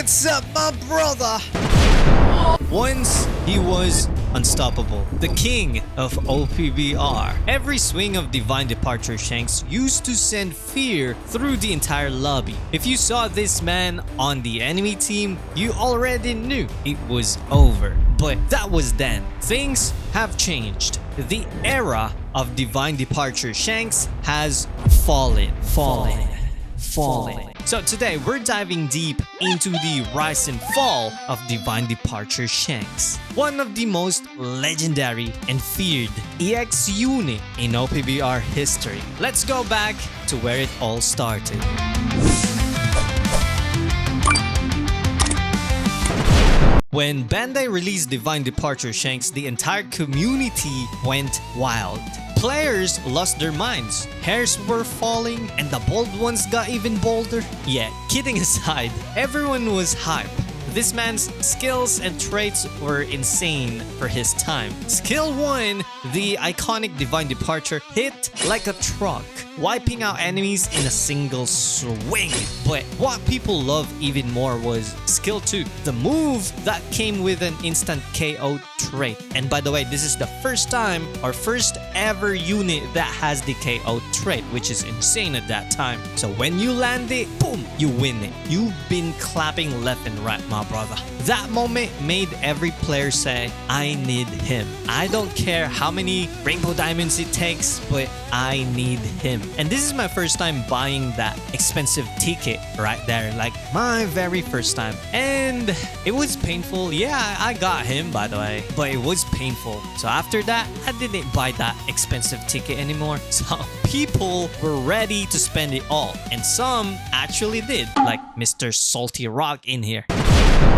What's up, my brother? Once he was unstoppable, the king of OPBR. Every swing of Divine Departure Shanks used to send fear through the entire lobby. If you saw this man on the enemy team, you already knew it was over. But that was then. Things have changed. The era of Divine Departure Shanks has fallen. So today we're diving deep into the rise and fall of Divine Departure Shanks, one of the most legendary and feared EX unit in OPBR history. Let's go back to where it all started. When Bandai released Divine Departure Shanks, the entire community went wild. Players lost their minds, hairs were falling, and the bold ones got even bolder. Yeah, kidding aside, everyone was hype. This man's skills and traits were insane for his time. Skill 1, the iconic Divine Departure, hit like a truck, wiping out enemies in a single swing. But what people loved even more was Skill 2, the move that came with an instant KO trait. And by the way, this is the first time or first ever unit that has the KO trait, which is insane at that time. So when you land it, boom, you win it. You've been clapping left and right, my brother. That moment made every player say, I need him. I don't care how many rainbow diamonds it takes, but I need him. And this is my first time buying that expensive ticket right there, like my very first time. And it was painful. Yeah, I got him, by the way, but it was painful. So after that, I didn't buy that expensive ticket anymore. So people were ready to spend it all, and some actually did, like Mr. Salty Rock in here.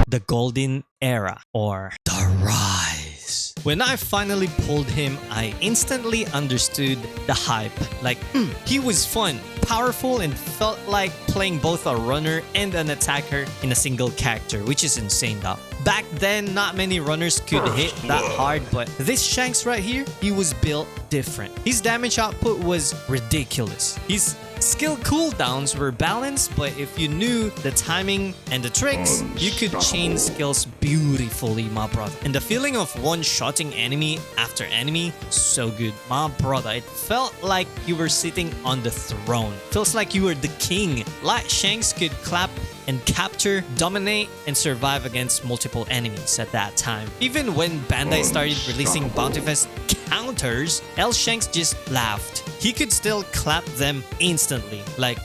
The Golden Era, or the Rise. When I finally pulled him, I instantly understood the hype. Like, he was fun, powerful, and felt like playing both a runner and an attacker in a single character, which is insane though. Back then, not many runners could hit that hard, but this Shanks right here, he was built different. His damage output was ridiculous. His skill cooldowns were balanced, but if you knew the timing and the tricks, you could chain skills beautifully, my brother. And the feeling of one-shotting enemy after enemy, so good, my brother. It felt like you were sitting on the throne. Feels like you were the king. Light Shanks could clap and capture, dominate, and survive against multiple enemies at that time. Even when Bandai started releasing Bounty Fest counters, L Shanks just laughed. He could still clap them instantly, like,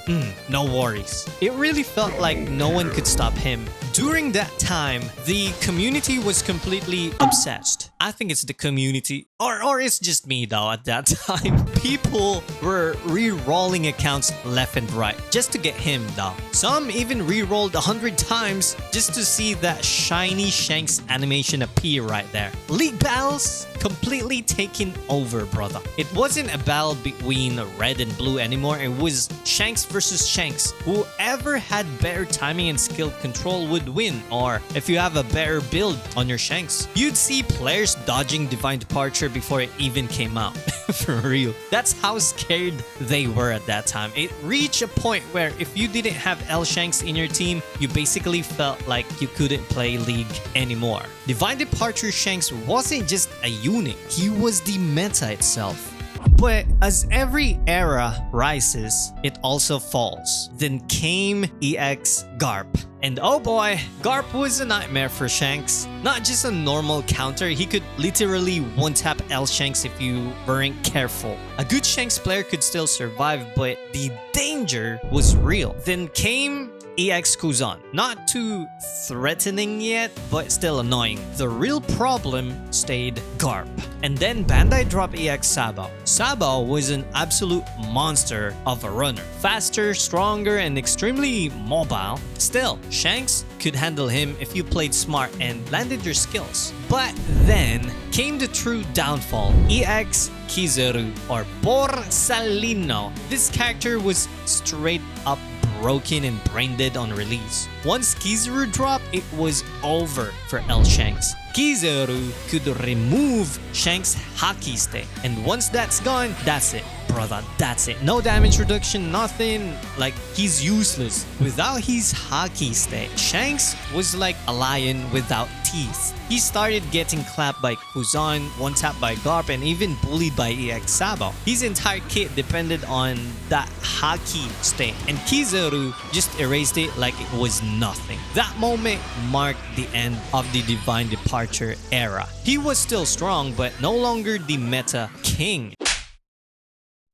no worries. It really felt like no one could stop him. During that time, the community was completely obsessed. I think it's the community, or it's just me though at that time. People were re-rolling accounts left and right just to get him though. Some even re-rolled 100 times just to see that shiny Shanks animation appear right there. League battles completely taken over, brother. It wasn't a battle between red and blue anymore. It was Shanks versus Shanks. Whoever had better timing and skill control would win, or if you have a better build on your Shanks, you'd see players dodging Divine Departure before it even came out. For real. That's how scared they were at that time. It reached a point where if you didn't have L Shanks in your team, you basically felt like you couldn't play League anymore. Divine Departure Shanks wasn't just a unit, he was the meta itself. But as every era rises, it also falls. Then came EX Garp. And oh boy, Garp was a nightmare for Shanks. Not just a normal counter, he could literally one-tap L Shanks if you weren't careful. A good Shanks player could still survive, but the danger was real. Then came EX Kuzan. Not too threatening yet, but still annoying. The real problem stayed Garp. And then Bandai dropped EX Sabo. Sabo was an absolute monster of a runner. Faster, stronger, and extremely mobile. Still, Shanks could handle him if you played smart and landed your skills. But then came the true downfall. EX Kizaru, or Borsalino. This character was straight up broken and brain dead on release. Once Kizaru dropped, it was over for L Shanks. Kizaru could remove Shanks' hockey stick, and once that's gone, that's it. brother, that's it. No damage reduction, nothing. Like, he's useless. Without his hockey stick, Shanks was like a lion without teeth. He started getting clapped by Kuzan, one-tapped by Garp, and even bullied by EX Sabo. His entire kit depended on that hockey stick, and Kizaru just erased it like it was nothing. That moment marked the end of the Divine Departure era. He was still strong, but no longer the meta king.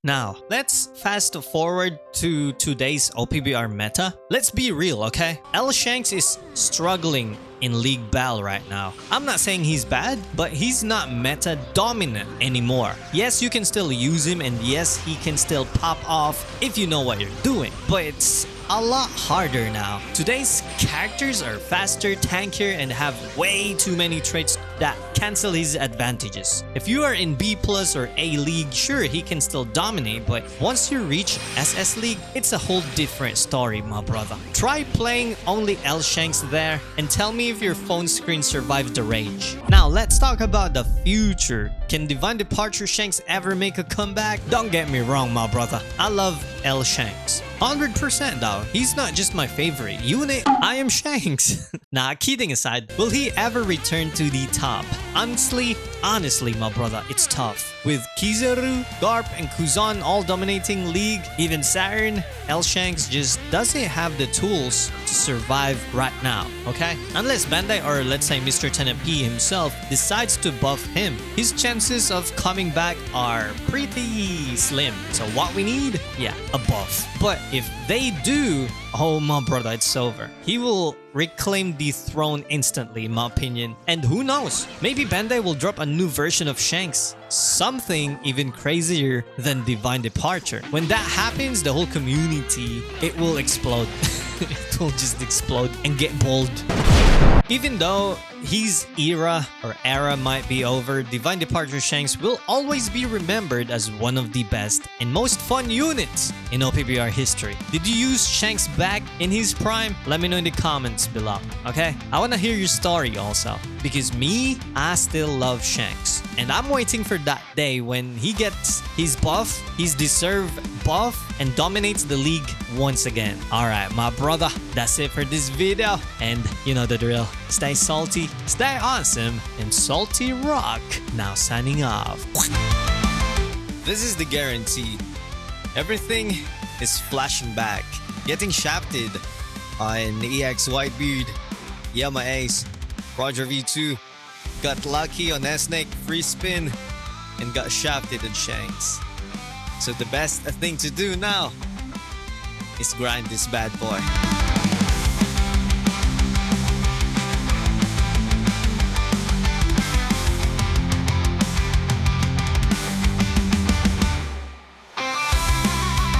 Now, let's fast forward to today's OPBR meta. Let's be real, okay? Shanks is struggling in League Battle right now. I'm not saying he's bad, but he's not meta dominant anymore. Yes, you can still use him, and yes, he can still pop off if you know what you're doing, but it's a lot harder now. Today's characters are faster, tankier, and have way too many traits that cancel his advantages. If you are in B+ or A League, sure, he can still dominate, but once you reach SS League, it's a whole different story, my brother. Try playing only Shanks there and tell me if your phone screen survived the rage. Now, let's talk about the future. Can Divine Departure Shanks ever make a comeback? Don't get me wrong, my brother. I love Shanks. 100% though, he's not just my favorite unit, I am Shanks. Nah, kidding aside, will he ever return to the top? Honestly, my brother, it's tough. With Kizaru, Garp, and Kuzan all dominating League, even Saturn, Shanks just doesn't have the tools to survive right now, okay? Unless Bandai, or let's say Mr. Tenepi himself, decides to buff him, his chances of coming back are pretty slim. So what we need? Yeah, a buff. But if they do, oh my brother, it's over. He will reclaim the throne instantly, in my opinion. And who knows? Maybe Bandai will drop a new version of Shanks. Something even crazier than Divine Departure. When that happens, the whole community, it will explode. It will just explode and get bold. Even though his era might be over, Divine Departure Shanks will always be remembered as one of the best and most fun units in OPBR history. Did you use Shanks back in his prime? Let me know in the comments below, okay? I want to hear your story also, because me, I still love Shanks. And I'm waiting for that day when he gets his buff, his deserved buff, and dominates the league once again. Alright, my brother, that's it for this video. And you know the drill. Stay salty, stay awesome, and salty rock. Now signing off. This is the guarantee. Everything is flashing back. Getting shafted on EX Whitebeard, Yama Ace, Roger V2. Got lucky on S-Snake, free spin, and got shafted in Shanks. So the best thing to do now is grind this bad boy.